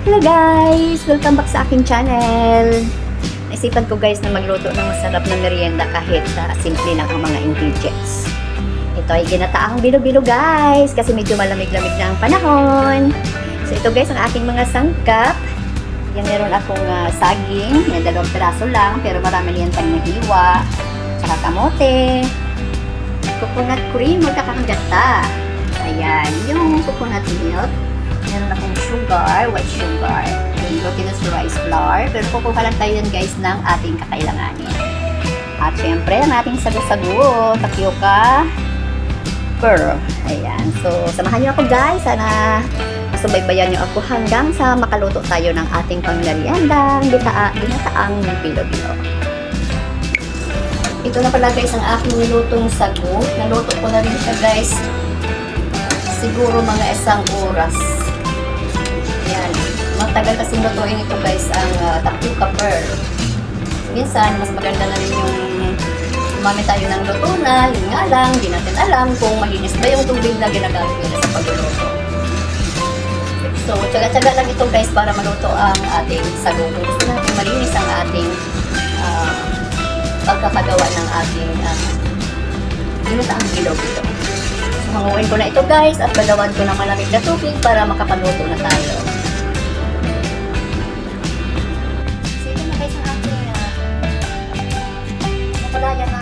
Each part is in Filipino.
Hello guys! Welcome back sa aking channel. Naisipan ko guys na magluto ng masarap na merienda kahit simple lang ang mga ingredients. Ito ay ginataang bilo-bilo guys kasi medyo malamig-lamig na ang panahon. So ito guys ang aking mga sangkap. Yan, meron akong saging. Yan, 2 piraso lang pero marami niyan pang nahiwa. Tsaka kamote. Coconut cream o kakakagata. Ayan, yung coconut milk. Meron akong sugar, white sugar, yung glutinous rice flour. Pero kukuha lang tayo yan guys ng ating kakailanganin. At syempre, ang ating sago-sago, tapioca, pearl. Ayan. So, samahan niyo ako guys. Sana masubaybayan niyo ako hanggang sa makaluto tayo ng ating pangmeriendang ginataang bilo-bilo. Ito na pala guys ang aking nilutong sago. Naluto ko na rin siya guys. Siguro mga 1 oras. Yan. Matagal kasi lutuin ito guys ang tapioca pearl. Minsan, mas maganda na rin yung gumamit tayo ng luto na. Yun nga lang, hindi natin alam kung malinis ba yung tubig na ginagamit nila sa pagluluto. So, tsaga-tsaga lang ito guys para maluto ang ating sago. Kung gusto natin malinis ang ating pagkakagawa ng ating ginataang bilo-bilo. So, hanguin ko na ito guys at balawan ko ng malamig na tubig para makapagluto na tayo. So, ito na guys ang ating napalaya na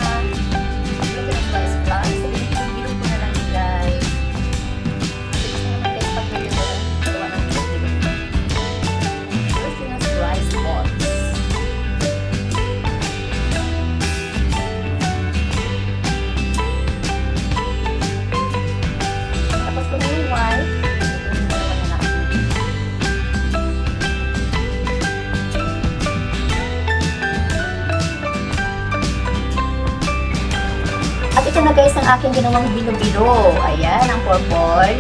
glutinous rice flour. So, bilo ko na lang guys. So, gusto naman guys pag-bilo gawa ng glutinous rice balls. At ito na guys ang aking ginawang bilo-bilo. Ayan, ang purple.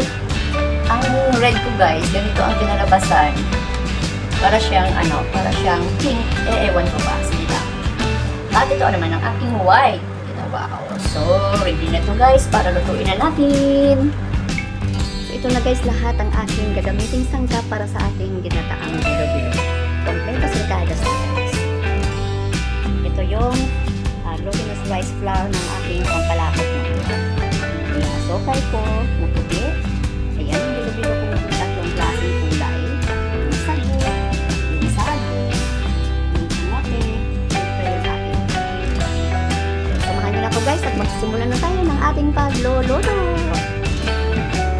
Ang red ko guys, ganito ang kinalabasan. Para siyang pink. Ewan ko ba. Sige lang. At ito naman ang aking white. Ginawa ko. So, ready na ito guys para lutuin na natin. So, ito na guys lahat ang aking gagamiting sangkap para sa ating ginataang bilo-bilo. Kompleto silkadas na guys. Ito yung glutinous rice flour ng aking pampalakot na ito. Yung asukal ko, puputi. Ayan, yung bilo-bilo ko ng 3 klaseng kulay. Yung sago, yung saging, yung kamote, yung ating. Samahan nyo na ako guys at magsisimula na tayo ng ating pagluluto.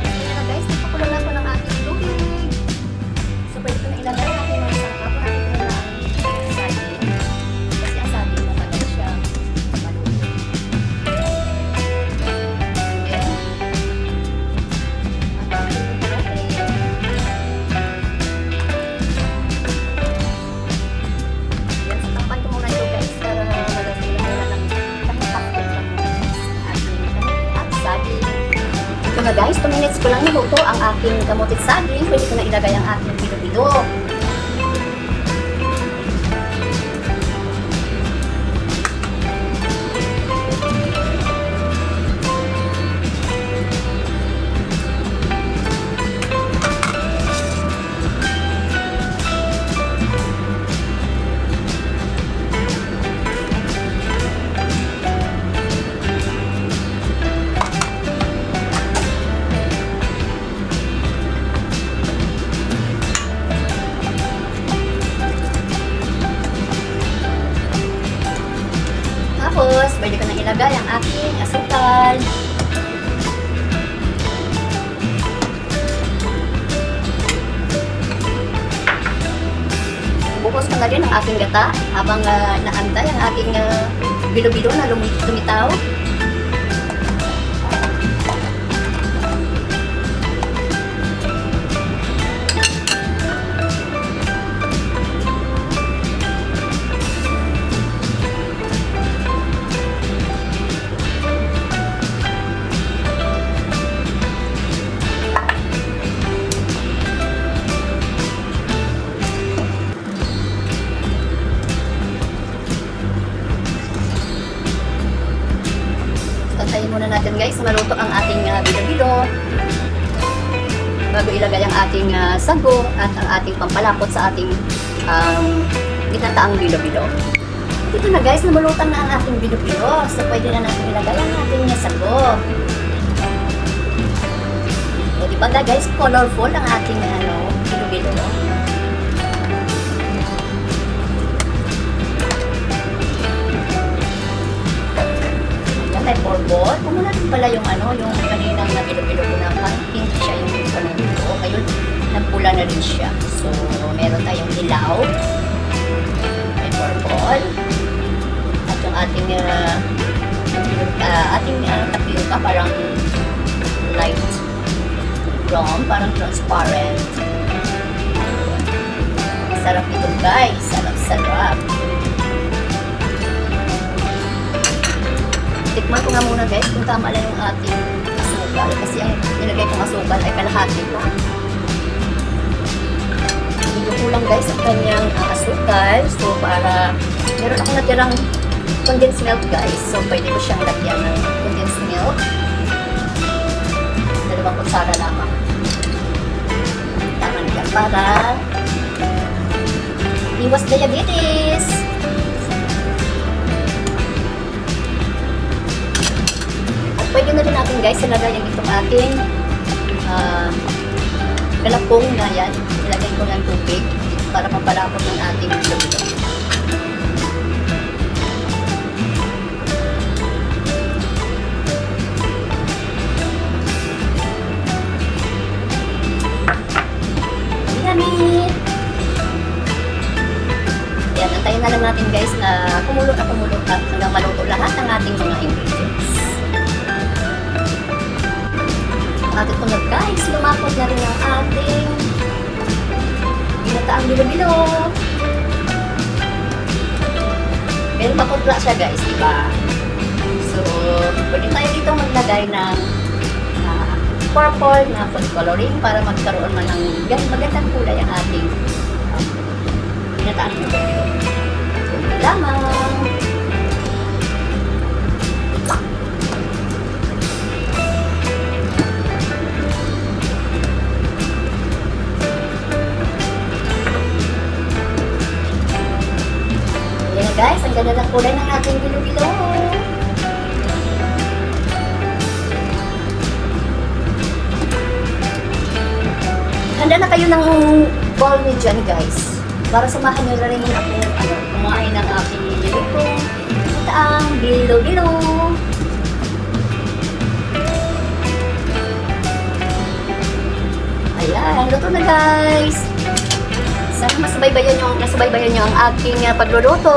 Ayan na guys, nagpakulo na ako ng ating tubig. So, pwede ko na ilagay ang ating mga sangkap. Na guys, 2 minutes ko lang niluto ang aking kamote saging. Pwede ko na ilagay ang aking bilo-bilo. Tapos, pwede ko na ilagay ang aking asukal. Buhos ko na rin ang aking gata habang naantay ang aking bilo-bilo na lumitaw. Antayin muna natin guys, maluto ang ating bilo-bilo. bago ilagay ang ating sago at ang ating pampalapot sa ating ginataang bilo-bilo. Ito na guys, namulutang na ang ating bilo-bilo. So pwede na natin ilagay ang ating sago. O diba guys, colorful ang ating bilo-bilo. May porbot. Kung muna din pala yung yung kaninang na bilo-bilo ko na parang pink siya yung bilo. Ngayon, nagpula na rin siya. So, meron tayong dilaw. May porbot. At yung ating tapioca parang light brown, parang transparent. Sarap ito guys. Sarap. Tikman ko nga muna guys kung tama lang yung ating asukal. Kasi ang nilagay kong asukal ay kalahati ko. Medyo kulang guys ang kanyang asukal. So para meron akong natirang condensed milk guys. So pwede ko siyang lagyan ng condensed milk. 2 kutsara lamang. Tama niya para iwas diabetes. Pwede na rin natin guys ilagay itong ating galapong na yan. Ilagay ko ng tubig para mapalapot ng ating bilo-bilo. Yummy! Ayan, antayin na lang natin guys na kumulo at hanggang maluto lahat ng ating mga ingredients. At ito na guys, lumapot na rin ang ating ginataang bilo-bilo. Pero makutla siya guys, diba? So, pwede tayo dito maglagay ng purple na food coloring para magkaroon man ng magandang kulay ang ating ginataang bilo-bilo. So, ito lamang. Guys, ang ganda ng kulay ng ating bilo-bilo. Handa na kayo ng bowl ni dyan guys. Para samahan nyo na rin ako kumain ng aking bilo-bilo. Ito ang bilo-bilo. Ayan, luto na guys. Sana nasubaybayan nyo ang aking pagluluto.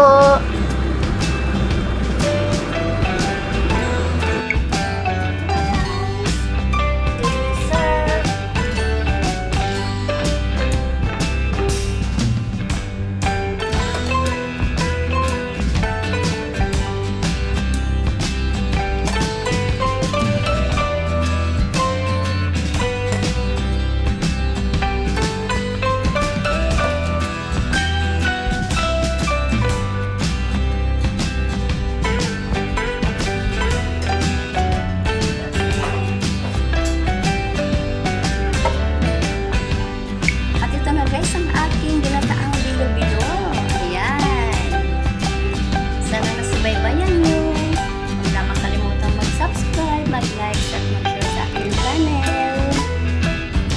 mag-like at mag-share sa aking channel.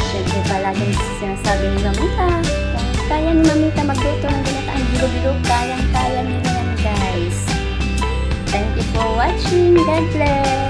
Siyempre palaging sinasabi ni Mamita, kung kaya ni Mamita magluto ng ginataang bilo-bilo, kayang-kaya niyo yan guys. Thank you for watching. God bless!